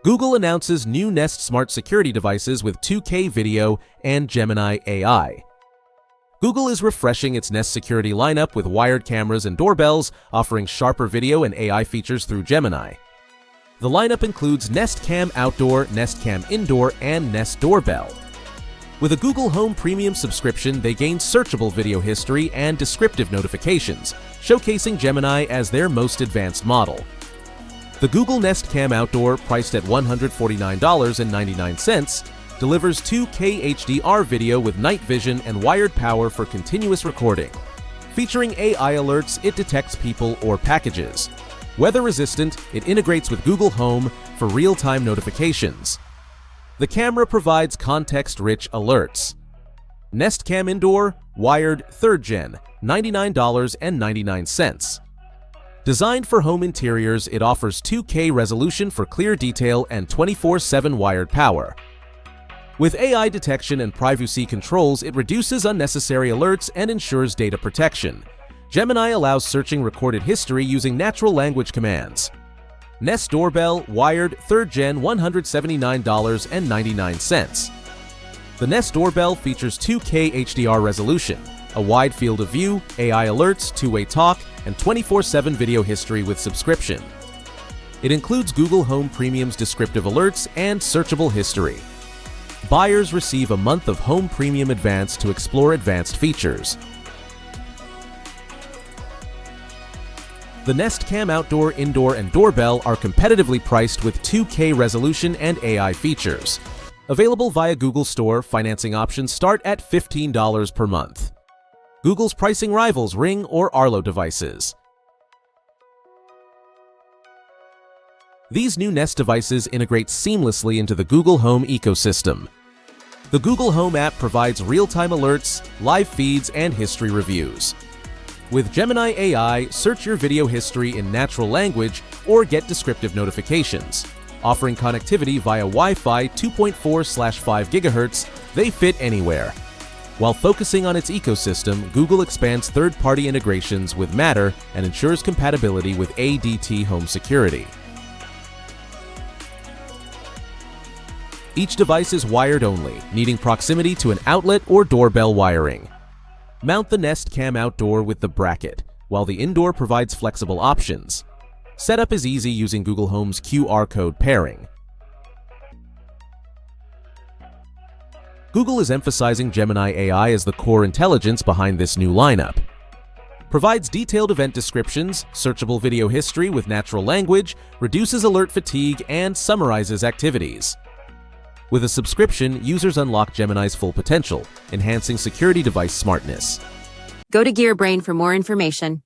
Google announces new Nest smart security devices with 2K video and Gemini AI. Google is refreshing its Nest security lineup with wired cameras and doorbells, offering sharper video and AI features through Gemini. The lineup includes Nest Cam Outdoor, Nest Cam Indoor, and Nest Doorbell. With a Google Home Premium subscription, they gain searchable video history and descriptive notifications, showcasing Gemini as their most advanced model. The Google Nest Cam Outdoor, priced at $149.99, delivers 2K HDR video with night vision and wired power for continuous recording. Featuring AI alerts, it detects people or packages. Weather-resistant, it integrates with Google Home for real-time notifications. The camera provides context-rich alerts. Nest Cam Indoor, wired 3rd Gen, $99.99. Designed for home interiors, it offers 2K resolution for clear detail and 24/7 wired power. With AI detection and privacy controls, it reduces unnecessary alerts and ensures data protection. Gemini allows searching recorded history using natural language commands. Nest Doorbell, wired 3rd Gen, $179.99. The Nest Doorbell features 2K HDR resolution, a wide field of view, AI alerts, two-way talk, and 24/7 video history with subscription. It includes Google Home Premium's descriptive alerts and searchable history. Buyers receive a month of Home Premium Advanced to explore advanced features. The Nest Cam Outdoor, Indoor, and Doorbell are competitively priced with 2K resolution and AI features. Available via Google Store, financing options start at $15 per month. Google's pricing rivals Ring or Arlo devices. These new Nest devices integrate seamlessly into the Google Home ecosystem. The Google Home app provides real-time alerts, live feeds, and history reviews. With Gemini AI, search your video history in natural language or get descriptive notifications. Offering connectivity via Wi-Fi 2.4/5 GHz, they fit anywhere. While focusing on its ecosystem, Google expands third-party integrations with Matter and ensures compatibility with ADT home security. Each device is wired only, needing proximity to an outlet or doorbell wiring. Mount the Nest Cam Outdoor with the bracket, while the Indoor provides flexible options. Setup is easy using Google Home's QR code pairing. Google is emphasizing Gemini AI as the core intelligence behind this new lineup. Provides detailed event descriptions, searchable video history with natural language, reduces alert fatigue, and summarizes activities. With a subscription, users unlock Gemini's full potential, enhancing security device smartness. Go to GearBrain for more information.